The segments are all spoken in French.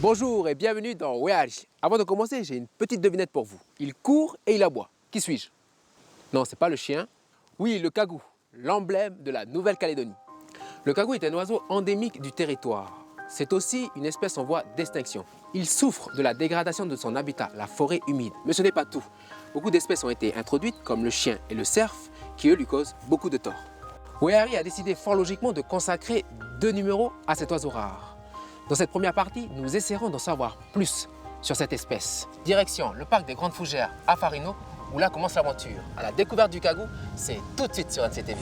Bonjour et bienvenue dans Voyage. Avant de commencer, j'ai une petite devinette pour vous. Il court et il aboie. Qui suis-je? Non, c'est pas le chien. Oui, le cagou, l'emblème de la Nouvelle-Calédonie. Le cagou est un oiseau endémique du territoire. C'est aussi une espèce en voie d'extinction. Il souffre de la dégradation de son habitat, la forêt humide. Mais ce n'est pas tout. Beaucoup d'espèces ont été introduites, comme le chien et le cerf, qui eux lui causent beaucoup de tort. Wehari a décidé fort logiquement de consacrer 2 numéros à cet oiseau rare. Dans cette première partie, nous essaierons d'en savoir plus sur cette espèce. Direction le parc des Grandes Fougères à Farino, où là commence l'aventure. À la découverte du cagou, c'est tout de suite sur NCTV.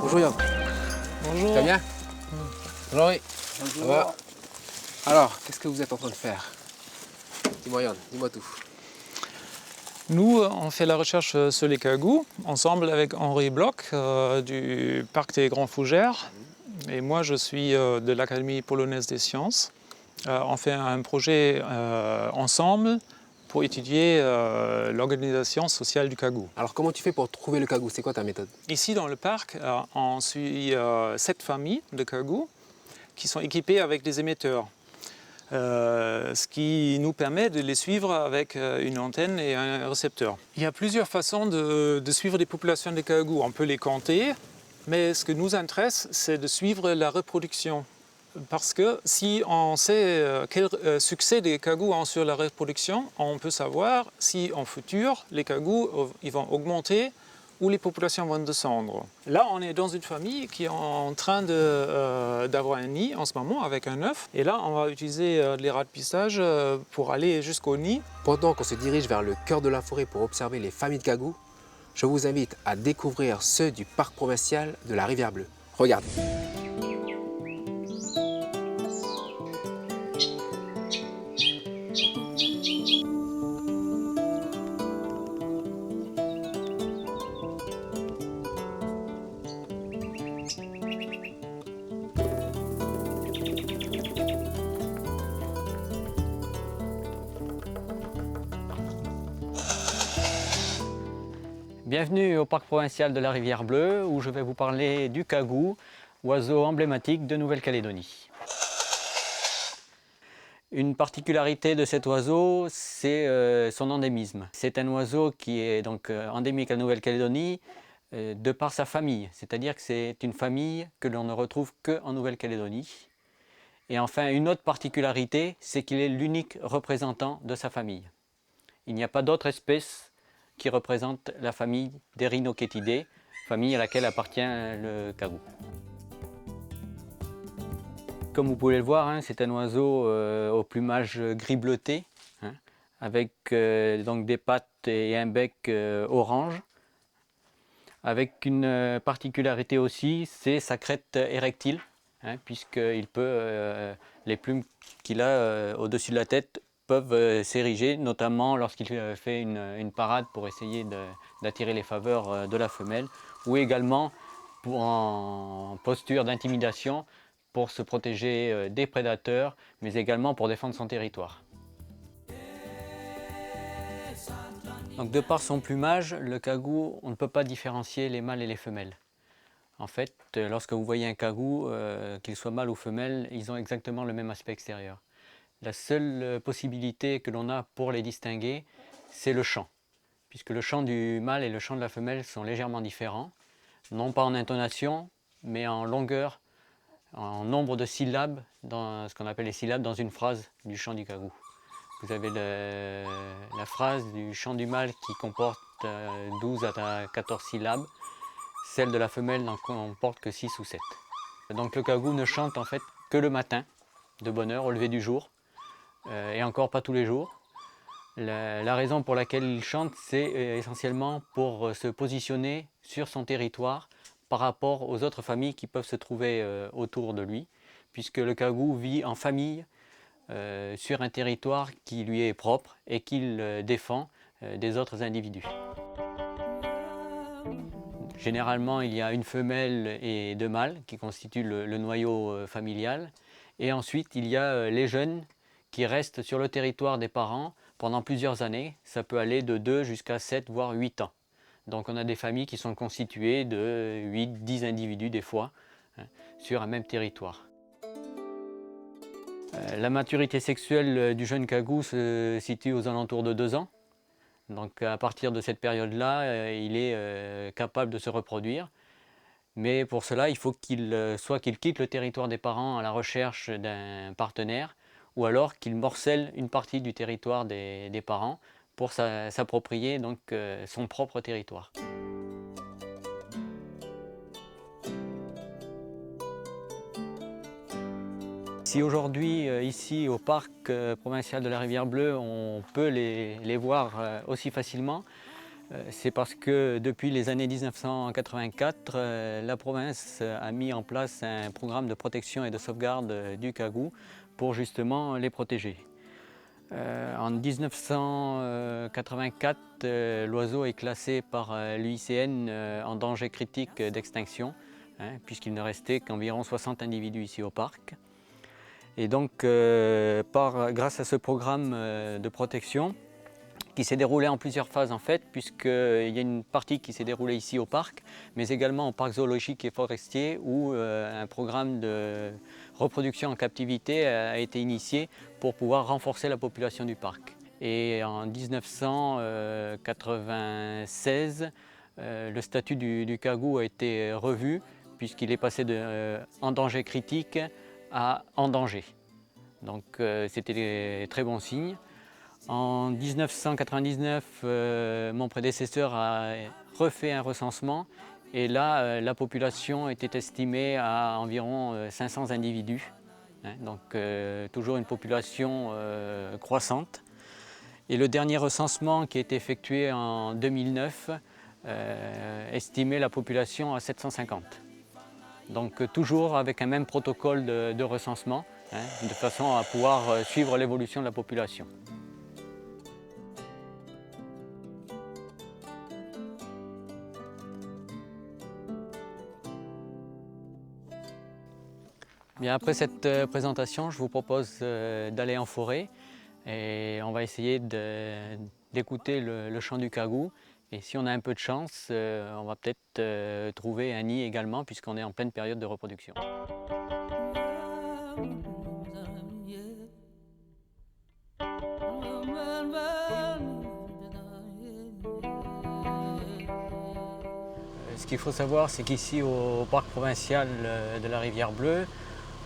Bonjour Yann. Bonjour. Tu vas bien? Bonjour, oui. Bonjour. Ça va? Alors, qu'est-ce que vous êtes en train de faire? Dis-moi Yann, dis-moi tout. Nous, on fait la recherche sur les cagous, ensemble avec Henri Bloch du Parc des Grands Fougères. Et moi, je suis de l'Académie polonaise des sciences. On fait un projet ensemble pour étudier l'organisation sociale du cagou. Alors, comment tu fais pour trouver le cagou? C'est quoi ta méthode? Ici, dans le parc, on suit 7 familles de cagous qui sont équipées avec des émetteurs. Ce qui nous permet de les suivre avec une antenne et un récepteur. Il y a plusieurs façons de suivre les populations de cagous. On peut les compter, mais ce que nous intéresse, c'est de suivre la reproduction. Parce que si on sait quel succès les cagous ont sur la reproduction, on peut savoir si en futur les cagous ils vont augmenter où les populations vont descendre. Là, on est dans une famille qui est en train d'avoir un nid en ce moment avec un œuf. Et là, on va utiliser les rats de pistage pour aller jusqu'au nid. Pendant qu'on se dirige vers le cœur de la forêt pour observer les familles de cagous, je vous invite à découvrir ceux du parc provincial de la Rivière Bleue. Regardez. Bienvenue au parc provincial de la Rivière Bleue où je vais vous parler du cagou, oiseau emblématique de Nouvelle-Calédonie. Une particularité de cet oiseau, c'est son endémisme. C'est un oiseau qui est donc endémique à Nouvelle-Calédonie de par sa famille, c'est-à-dire que c'est une famille que l'on ne retrouve qu'en Nouvelle-Calédonie. Et enfin, une autre particularité, c'est qu'il est l'unique représentant de sa famille. Il n'y a pas d'autre espèce qui représente la famille des Rhinochettidae, famille à laquelle appartient le cagou. Comme vous pouvez le voir, hein, c'est un oiseau au plumage gris bleuté, hein, avec donc des pattes et un bec orange, avec une particularité aussi, c'est sa crête érectile, hein, puisqu'il peut, les plumes qu'il a au-dessus de la tête peuvent s'ériger, notamment lorsqu'il fait une parade pour essayer d'attirer les faveurs de la femelle, ou également en posture d'intimidation pour se protéger des prédateurs, mais également pour défendre son territoire. Donc, de par son plumage, le cagou, on ne peut pas différencier les mâles et les femelles. En fait, lorsque vous voyez un cagou, qu'il soit mâle ou femelle, ils ont exactement le même aspect extérieur. La seule possibilité que l'on a pour les distinguer, c'est le chant. Puisque le chant du mâle et le chant de la femelle sont légèrement différents, non pas en intonation, mais en longueur, en nombre de syllabes, dans ce qu'on appelle les syllabes dans une phrase du chant du cagou. Vous avez la phrase du chant du mâle qui comporte 12 à 14 syllabes, celle de la femelle n'en comporte que 6 ou 7. Donc le cagou ne chante en fait que le matin, de bonne heure, au lever du jour, et encore pas tous les jours. La raison pour laquelle il chante, c'est essentiellement pour se positionner sur son territoire par rapport aux autres familles qui peuvent se trouver autour de lui, puisque le cagou vit en famille sur un territoire qui lui est propre et qu'il défend des autres individus. Généralement, il y a une femelle et 2 mâles qui constituent le noyau familial, et ensuite il y a les jeunes qui restent sur le territoire des parents pendant plusieurs années. Ça peut aller de 2 jusqu'à 7 voire 8 ans. Donc on a des familles qui sont constituées de 8-10 individus des fois, hein, sur un même territoire. La maturité sexuelle du jeune cagou se situe aux alentours de 2 ans. Donc à partir de cette période-là, il est capable de se reproduire. Mais pour cela, il faut soit qu'il quitte le territoire des parents à la recherche d'un partenaire, ou alors qu'il morcelle une partie du territoire des parents pour s'approprier donc son propre territoire. Si aujourd'hui, ici au parc provincial de la Rivière-Bleue, on peut les voir aussi facilement, c'est parce que depuis les années 1984, la province a mis en place un programme de protection et de sauvegarde du cagou pour justement les protéger. En 1984, l'oiseau est classé par l'UICN en danger critique d'extinction, hein, puisqu'il ne restait qu'environ 60 individus ici au parc. Et donc, grâce à ce programme de protection, qui s'est déroulé en plusieurs phases en fait, puisqu'il y a une partie qui s'est déroulée ici au parc, mais également au parc zoologique et forestier, où un programme de reproduction en captivité a été initié pour pouvoir renforcer la population du parc. Et en 1996, le statut du cagou a été revu, puisqu'il est passé de en danger critique à en danger. Donc c'était des très bons signes. En 1999, mon prédécesseur a refait un recensement et là, la population était estimée à environ 500 individus. Hein, donc toujours une population croissante. Et le dernier recensement qui a été effectué en 2009 estimait la population à 750. Donc toujours avec un même protocole de recensement, hein, de façon à pouvoir suivre l'évolution de la population. Bien, après cette présentation, je vous propose d'aller en forêt et on va essayer d'écouter le chant du cagou. Et si on a un peu de chance, on va peut-être trouver un nid également, puisqu'on est en pleine période de reproduction. Ce qu'il faut savoir, c'est qu'ici au parc provincial de la Rivière-Bleue,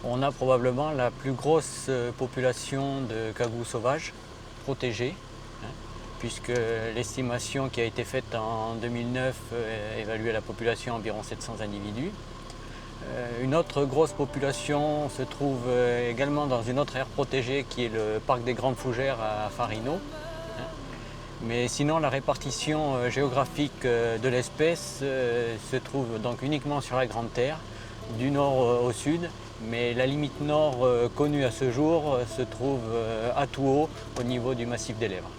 on a probablement la plus grosse population de cagous sauvages protégés, hein, puisque l'estimation qui a été faite en 2009 évaluait la population à environ 700 individus. Une autre grosse population se trouve également dans une autre aire protégée qui est le parc des Grandes Fougères à Farino. Mais sinon, la répartition géographique de l'espèce se trouve donc uniquement sur la Grande Terre, du nord au sud, mais la limite nord connue à ce jour se trouve à tout haut, au niveau du massif des Lèvres.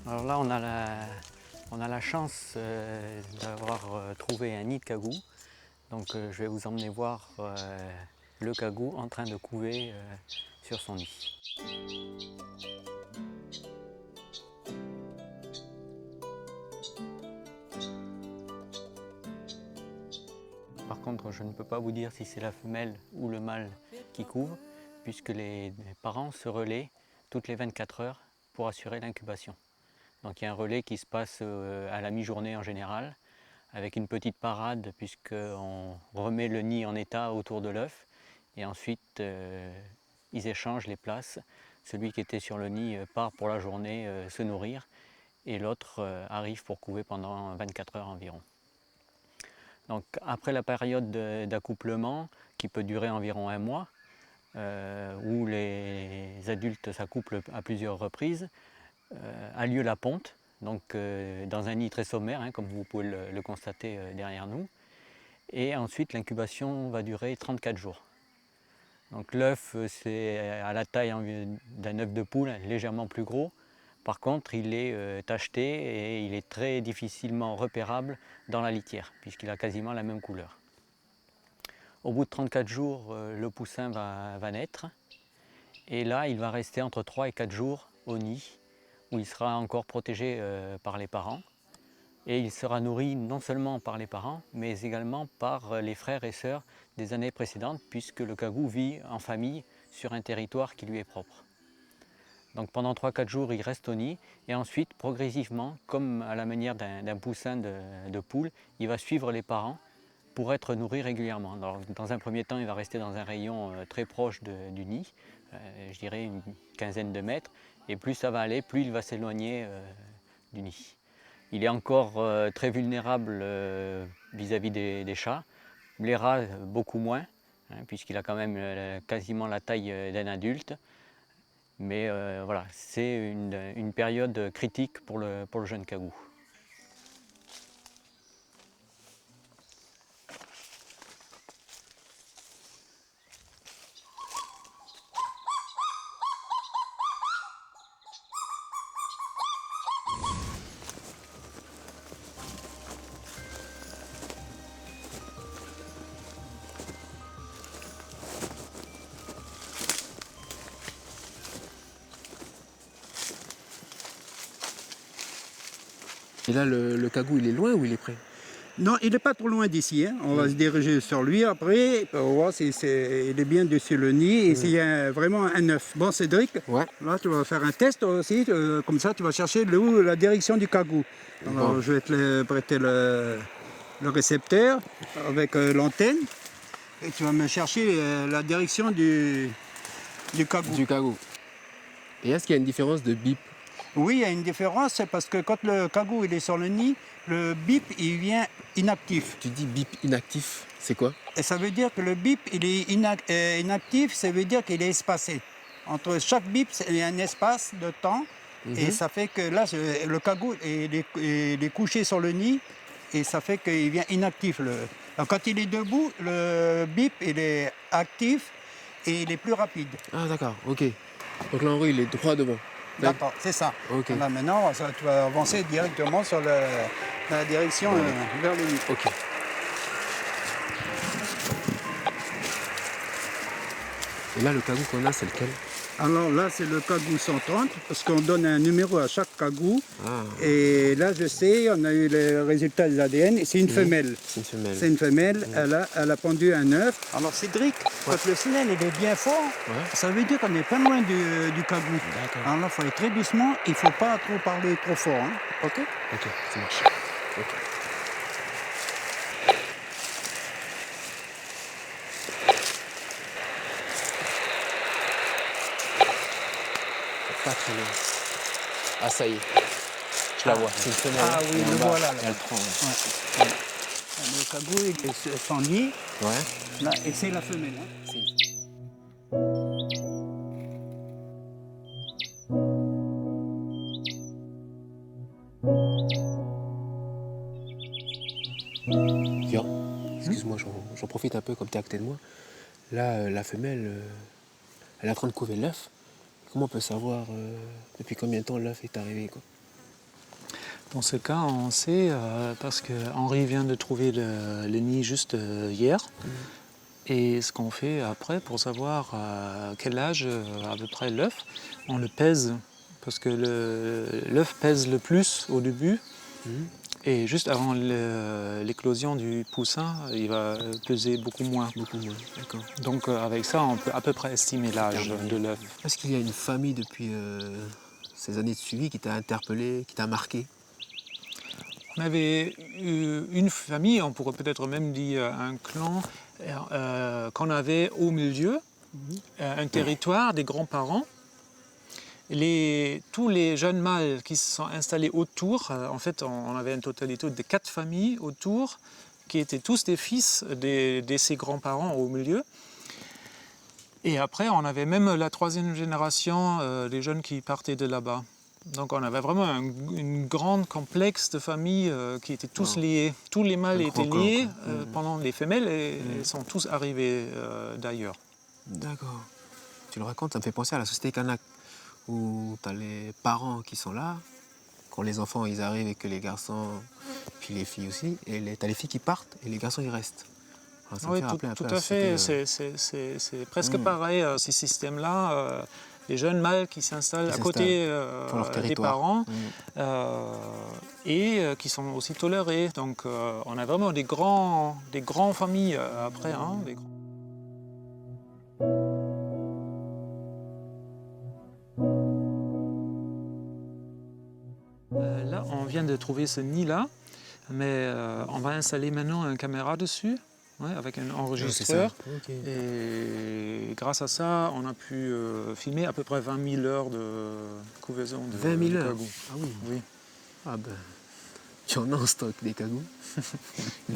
Alors là, on a la chance d'avoir trouvé un nid de cagou. Donc je vais vous emmener voir le cagou en train de couver sur son nid. Par contre, je ne peux pas vous dire si c'est la femelle ou le mâle qui couve, puisque les parents se relaient toutes les 24 heures pour assurer l'incubation. Donc il y a un relais qui se passe à la mi-journée en général, avec une petite parade puisqu'on remet le nid en état autour de l'œuf et ensuite ils échangent les places. Celui qui était sur le nid part pour la journée se nourrir et l'autre arrive pour couver pendant 24 heures environ. Donc après la période d'accouplement qui peut durer environ 1 mois, où les adultes s'accouplent à plusieurs reprises, a lieu la ponte. Donc dans un nid très sommaire, hein, comme vous pouvez le constater derrière nous. Et ensuite l'incubation va durer 34 jours. Donc l'œuf, c'est à la taille d'un œuf de poule, légèrement plus gros. Par contre, il est tacheté et il est très difficilement repérable dans la litière, puisqu'il a quasiment la même couleur. Au bout de 34 jours, le poussin va naître. Et là, il va rester entre 3 et 4 jours au nid, où il sera encore protégé par les parents. Et il sera nourri non seulement par les parents, mais également par les frères et sœurs des années précédentes, puisque le cagou vit en famille sur un territoire qui lui est propre. Donc pendant 3-4 jours, il reste au nid, et ensuite, progressivement, comme à la manière d'un poussin de poule, il va suivre les parents pour être nourri régulièrement. Alors, dans un premier temps, il va rester dans un rayon très proche du nid, je dirais une quinzaine de mètres, et plus ça va aller, plus il va s'éloigner du nid. Il est encore très vulnérable vis-à-vis des chats, les rats beaucoup moins, hein, puisqu'il a quand même quasiment la taille d'un adulte. Mais voilà, c'est une période critique pour le jeune cagou. Et là, le cagou, il est loin ou il est près? Non, il n'est pas trop loin d'ici. Hein. On va se diriger sur lui après. On va voir s'il est bien dessus le nid et s'il y a vraiment un œuf. Bon, Cédric, Ouais. là, tu vas faire un test aussi. Comme ça, tu vas chercher la direction du cagou. Alors, je vais te prêter le récepteur avec l'antenne. Et tu vas me chercher la direction du cagou. Du cagou. Et est-ce qu'il y a une différence de bip? Oui, il y a une différence, c'est parce que quand le cagou il est sur le nid, le bip il vient inactif. Tu dis bip inactif, c'est quoi? Et ça veut dire que le bip il est inactif, ça veut dire qu'il est espacé. Entre chaque bip, il y a un espace de temps, et ça fait que là, le cagou il est couché sur le nid, et ça fait qu'il vient inactif. Alors, quand il est debout, le bip il est actif et il est plus rapide. Ah d'accord, ok. Donc l'Henri, il est droit devant. D'accord, c'est ça. Ok. Là, maintenant, tu vas avancer directement sur la direction vers le nid. Ok. Et là, le cagou qu'on a, c'est lequel? Alors là, c'est le cagou 130, parce qu'on donne un numéro à chaque cagou. Ah, Et là, je sais, on a eu les résultats des ADN, et c'est une femelle. c'est une femelle. C'est une femelle, elle a pondu un œuf. Alors Cédric, quand le signal il est bien fort, ça veut dire qu'on est pas loin du cagou. D'accord. Alors là, il faut aller très doucement, il ne faut pas trop parler trop fort. Hein. Ok? Ok, ça marche. Ok. Pas très loin. Ah, ça y est. Je la vois. C'est une femelle. Ah oui, Et en le bas, voilà, là. Elle prend. Ouais. Le cagou, il est sans nid, Ouais. là, et c'est la femelle. Hein. Viens. Excuse-moi, j'en profite un peu comme tu es à côté de moi. Là, la femelle, elle est en train de couver l'œuf. Comment on peut savoir depuis combien de temps l'œuf est arrivé, quoi? Dans ce cas, on sait parce que Henri vient de trouver le nid juste hier. Et ce qu'on fait après pour savoir quel âge à peu près l'œuf, on le pèse parce que l'œuf pèse le plus au début. Et juste avant l'éclosion du poussin, il va peser beaucoup moins. Beaucoup moins, d'accord. Donc avec ça, on peut à peu près estimer l'âge de l'œuf. Est-ce qu'il y a une famille depuis ces années de suivi qui t'a interpellé, qui t'a marqué? On avait eu une famille, on pourrait peut-être même dire un clan, qu'on avait au milieu, un territoire des grands-parents. Tous les jeunes mâles qui se sont installés autour, en fait on avait une totalité de 4 familles autour, qui étaient tous des fils de ces grands-parents au milieu. Et après on avait même la 3e génération des jeunes qui partaient de là-bas. Donc on avait vraiment une grande complexe de familles qui étaient tous liés. Tous les mâles étaient liés pendant les femelles et sont tous arrivés d'ailleurs. D'accord. Tu le racontes, ça me fait penser à la société Kanak, où tu as les parents qui sont là, quand les enfants ils arrivent et que les garçons, puis les filles aussi, et tu as les filles qui partent et les garçons ils restent. Ah, ça me Oui, fait rappeler un tout peu à fait. société, C'est presque pareil, ces systèmes-là. Les jeunes mâles qui s'installent Qui à côté pour leur des territoire. parents et qui sont aussi tolérés. Donc on a vraiment des grandes familles après. Hein, là, on vient de trouver ce nid-là, mais on va installer maintenant une caméra dessus. Ouais, avec un enregistreur. Okay. Et grâce à ça, on a pu filmer à peu près 20 000 heures de couvaison de 20 000 heures. cagou. Ah oui. Oui. Ah ben, tu en as en stock des cagous.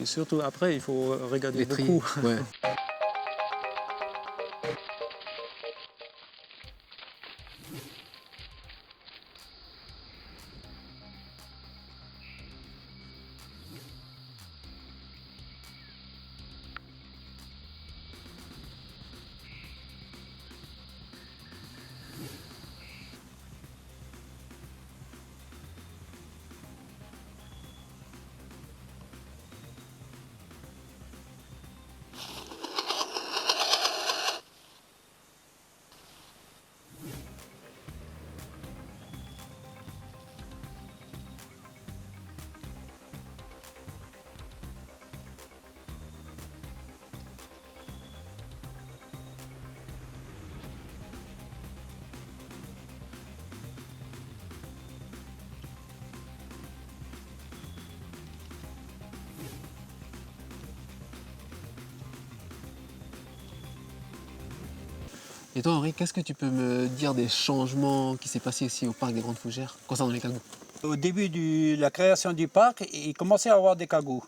Et surtout après, il faut regarder Les tri. beaucoup. Ouais. Et toi, Henri, qu'est-ce que tu peux me dire des changements qui s'est passé ici au parc des Grandes Fougères concernant les cagous? Au début de la création du parc, il commençait à avoir des cagous.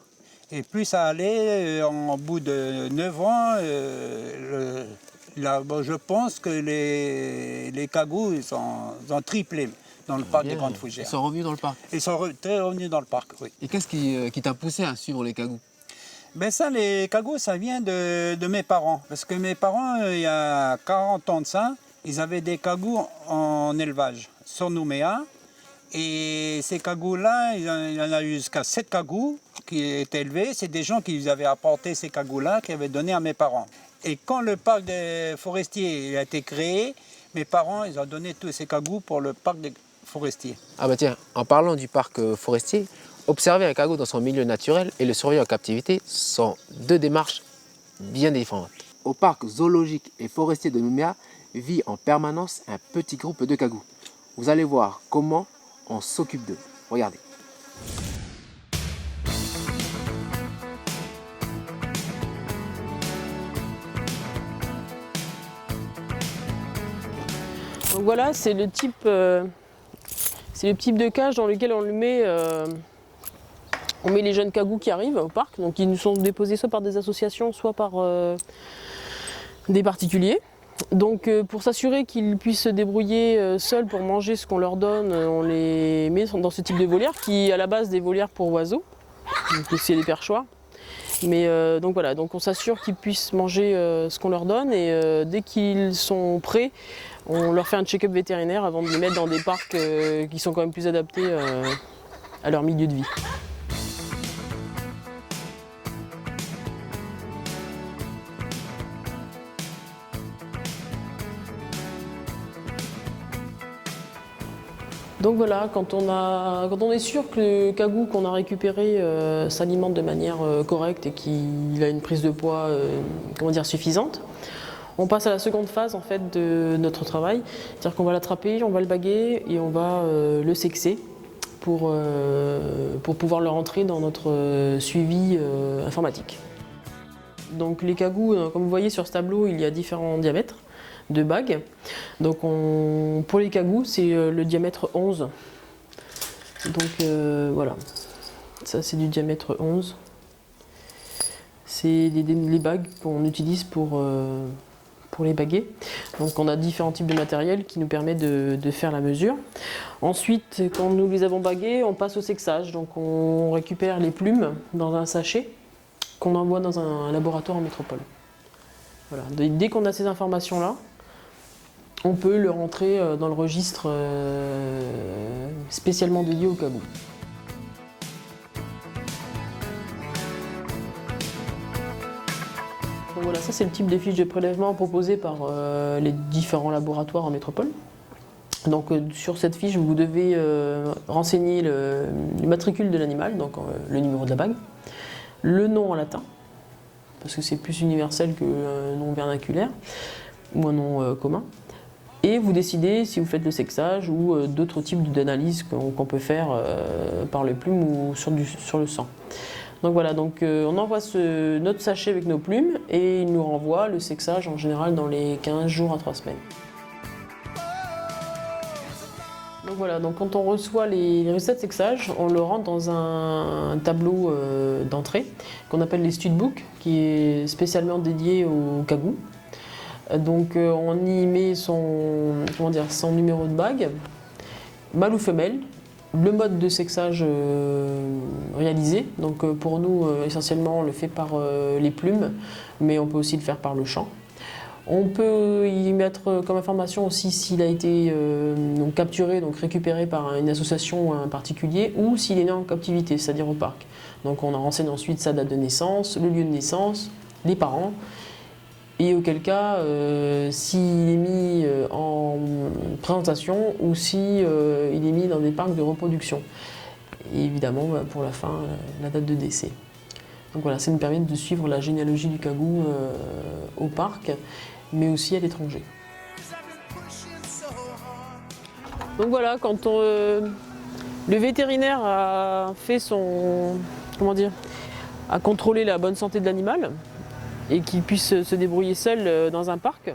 Et plus ça allait, en bout de 9 ans, je pense que les cagous ils ont triplé dans le parc des Grandes Ils Fougères. sont revenus dans le parc. Ils sont très revenus dans le parc, oui. Et qu'est-ce qui t'a poussé à suivre les cagous? Ben ça, les cagous, ça vient de mes parents. Parce que mes parents, il y a 40 ans de ça, ils avaient des cagous en élevage sur Nouméa. Et ces cagous-là, il y en a eu jusqu'à 7 cagous qui étaient élevés. C'est des gens qui avaient apporté ces cagous-là, qui avaient donné à mes parents. Et quand le parc des forestiers a été créé, mes parents, ils ont donné tous ces cagous pour le parc des forestiers. Ah bah tiens, en parlant du parc forestier, observer un cagou dans son milieu naturel et le surveiller en captivité sont deux démarches bien différentes. Au parc zoologique et forestier de Nouméa vit en permanence un petit groupe de cagous. Vous allez voir comment on s'occupe d'eux. Regardez. Donc voilà, c'est le type de cage dans lequel on met les jeunes cagous qui arrivent au parc. Donc ils nous sont déposés soit par des associations, soit par des particuliers. Donc pour s'assurer qu'ils puissent se débrouiller seuls pour manger ce qu'on leur donne, on les met dans ce type de volière qui est à la base des volières pour oiseaux. Donc c'est des perchoirs. Mais donc voilà, donc on s'assure qu'ils puissent manger ce qu'on leur donne et dès qu'ils sont prêts, on leur fait un check-up vétérinaire avant de les mettre dans des parcs qui sont quand même plus adaptés à leur milieu de vie. Donc voilà, quand on est sûr que le cagou qu'on a récupéré s'alimente de manière correcte et qu'il a une prise de poids suffisante, on passe à la seconde phase en fait, de notre travail. C'est-à-dire qu'on va l'attraper, on va le baguer et on va le sexer pour pouvoir le rentrer dans notre suivi informatique. Donc les cagous, comme vous voyez sur ce tableau, il y a différents diamètres de bagues. Donc pour les cagous, c'est le diamètre 11. Donc voilà, ça c'est du diamètre 11. C'est les bagues qu'on utilise pour les baguer. Donc on a différents types de matériel qui nous permet de faire la mesure. Ensuite, quand nous les avons bagués, on passe au sexage. Donc on récupère les plumes dans un sachet qu'on envoie dans un laboratoire en métropole. Voilà. Dès qu'on a ces informations-là, on peut le rentrer dans le registre spécialement dédié au cagou. Voilà, ça c'est le type de fiche de prélèvement proposée par les différents laboratoires en métropole. Donc sur cette fiche, vous devez renseigner le matricule de l'animal, donc le numéro de la bague, le nom en latin, parce que c'est plus universel que un nom vernaculaire ou un nom commun. Et vous décidez si vous faites le sexage ou d'autres types d'analyses qu'on peut faire par les plumes ou sur le sang. Donc voilà, donc, on envoie notre sachet avec nos plumes et il nous renvoie le sexage en général dans les 15 jours à 3 semaines. Donc voilà, donc quand on reçoit les résultats de sexage, on le rentre dans un tableau d'entrée qu'on appelle les studbooks, qui est spécialement dédié au cagou. Donc on y met son numéro de bague, mâle ou femelle, le mode de sexage réalisé. Donc pour nous, essentiellement, on le fait par les plumes, mais on peut aussi le faire par le chant. On peut y mettre comme information aussi s'il a été capturé, donc récupéré par une association ou un particulier, ou s'il est né en captivité, c'est-à-dire au parc. Donc on en renseigne ensuite sa date de naissance, le lieu de naissance, les parents, et auquel cas, s'il est mis en présentation ou si il est mis dans des parcs de reproduction. Et évidemment, pour la fin, la date de décès. Donc voilà, ça nous permet de suivre la généalogie du cagou au parc, mais aussi à l'étranger. Donc voilà, quand le vétérinaire a fait a contrôlé la bonne santé de l'animal et qu'il puisse se débrouiller seul dans un parc,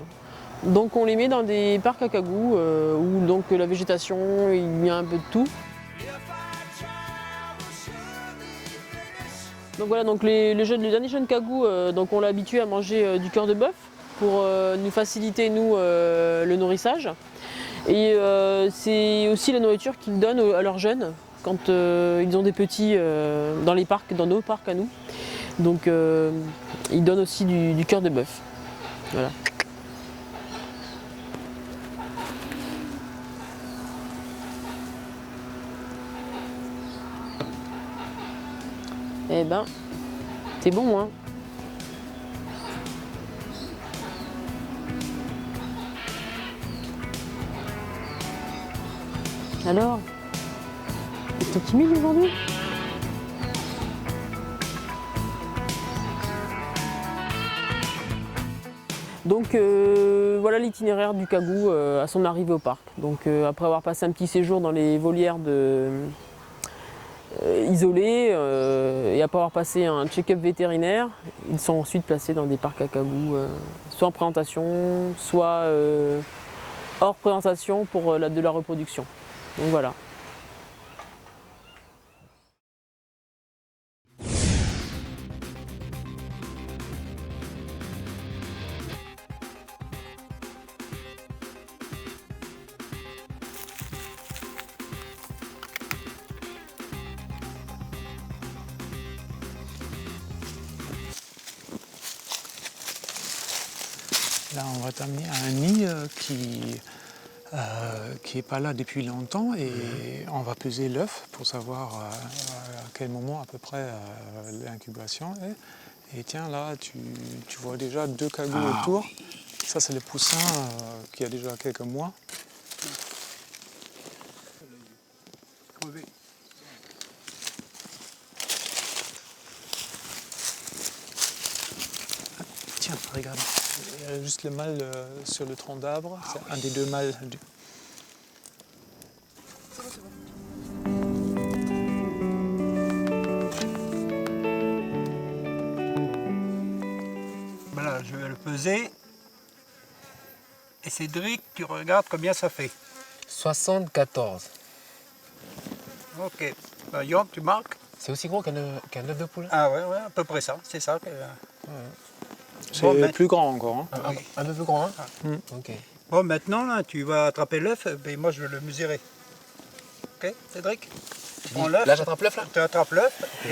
donc on les met dans des parcs à cagou où donc la végétation, il y a un peu de tout. Donc voilà, donc le dernier jeune cagou, donc on l'a habitué à manger du cœur de bœuf pour nous faciliter le nourrissage. Et c'est aussi la nourriture qu'ils donnent à leurs jeunes quand ils ont des petits dans les parcs, dans nos parcs à nous. Donc ils donnent aussi du cœur de bœuf. Voilà. Eh ben, c'est bon, hein. Alors, t'es timide aujourd'hui? Donc voilà l'itinéraire du cagou à son arrivée au parc. Donc après avoir passé un petit séjour dans les volières isolées et après avoir passé un check-up vétérinaire, ils sont ensuite placés dans des parcs à cagou, soit en présentation, soit hors présentation pour de la reproduction. Donc voilà. Là, on va t'amener à un nid qui n'est pas là depuis longtemps et on va peser l'œuf pour savoir à quel moment à peu près l'incubation est. Et tiens, là, tu vois déjà 2 cagous autour. Ça, c'est le poussin qui a déjà quelques mois. Tiens, regarde. Il y a juste le mâle sur le tronc d'arbre. C'est un des 2 mâles. Voilà, je vais le peser. Et Cédric, tu regardes combien ça fait. 74. Ok. Bah, Yon, tu marques. C'est aussi gros qu'un œuf de poule? Ah ouais, à peu près ça. C'est ça. C'est Bon, plus grand encore. Hein. Un peu plus grand, hein? Mm. Ok. Bon, maintenant, là, tu vas attraper l'œuf, et moi, je vais le mesurer. Ok, Cédric? Tu prends l'œuf. Là, j'attrape l'œuf, là? Tu attrapes l'œuf. Ok.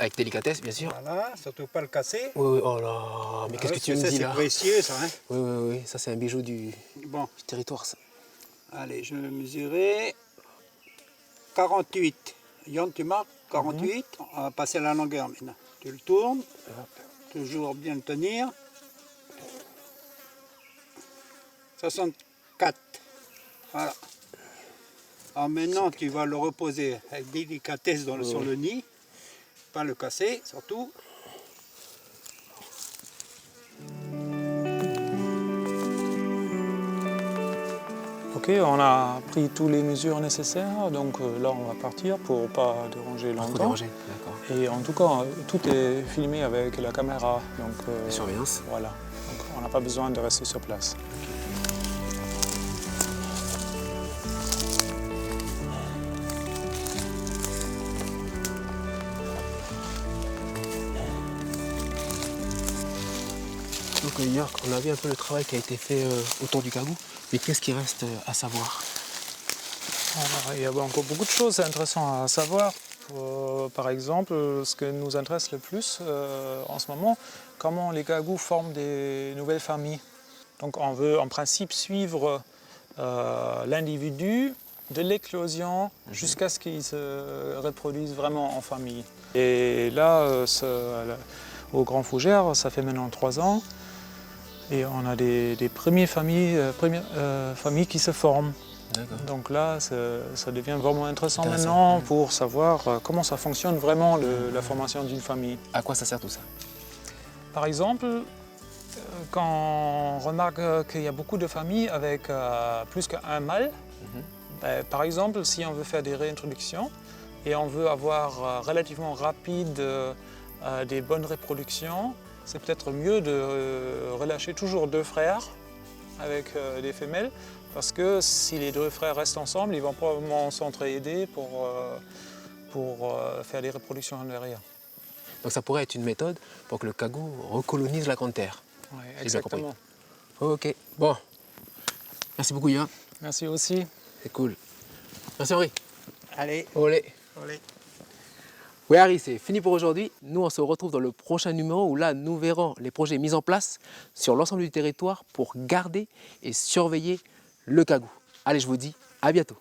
Avec délicatesse, bien sûr. Voilà, surtout pas le casser. Oui, oui, oh là, mais qu'est-ce que tu me dis, C'est là? précieux, ça. Hein. Oui, oui, oui, ça, c'est un bijou du Bon, territoire, ça. allez, je vais mesurer 48. Yon, tu marques 48. On va passer la longueur maintenant. Tu le tournes. Toujours bien le tenir. 64. Voilà. Alors maintenant, tu vas le reposer avec délicatesse sur le nid. Pas le casser, surtout. Ok, on a pris toutes les mesures nécessaires, donc là on va partir pour pas déranger Pas trop longtemps. déranger, d'accord. Et en tout cas, tout est filmé avec la caméra, donc La surveillance. voilà. Donc on n'a pas besoin de rester sur place. Donc hier, on a vu un peu le travail qui a été fait autour du cagou, mais qu'est-ce qui reste à savoir? Alors, il y a encore beaucoup de choses intéressantes à savoir. Par exemple, ce que nous intéresse le plus en ce moment, comment les cagous forment des nouvelles familles. Donc on veut en principe suivre l'individu de l'éclosion jusqu'à ce qu'il se reproduise vraiment en famille. Et là, au Grand Fougères, ça fait maintenant 3 ans. Et on a des premières familles qui se forment. Donc là, ça devient vraiment intéressant maintenant pour savoir comment ça fonctionne vraiment la formation d'une famille. À quoi ça sert tout ça? Par exemple, quand on remarque qu'il y a beaucoup de familles avec plus qu'un mâle, par exemple, si on veut faire des réintroductions et on veut avoir relativement rapide des bonnes reproductions, c'est peut-être mieux de relâcher toujours 2 frères avec des femelles, parce que si les 2 frères restent ensemble, ils vont probablement s'entraider pour faire des reproductions en derrière. Donc ça pourrait être une méthode pour que le cagou recolonise la grande terre. Oui, J'ai bien compris. exactement. Ok, bon. Merci beaucoup, Yann. Merci aussi. C'est cool. Merci, Henri. Allez, Olé. allez. Oui, Harry, c'est fini pour aujourd'hui. Nous, on se retrouve dans le prochain numéro où là, nous verrons les projets mis en place sur l'ensemble du territoire pour garder et surveiller le cagou. Allez, je vous dis à bientôt.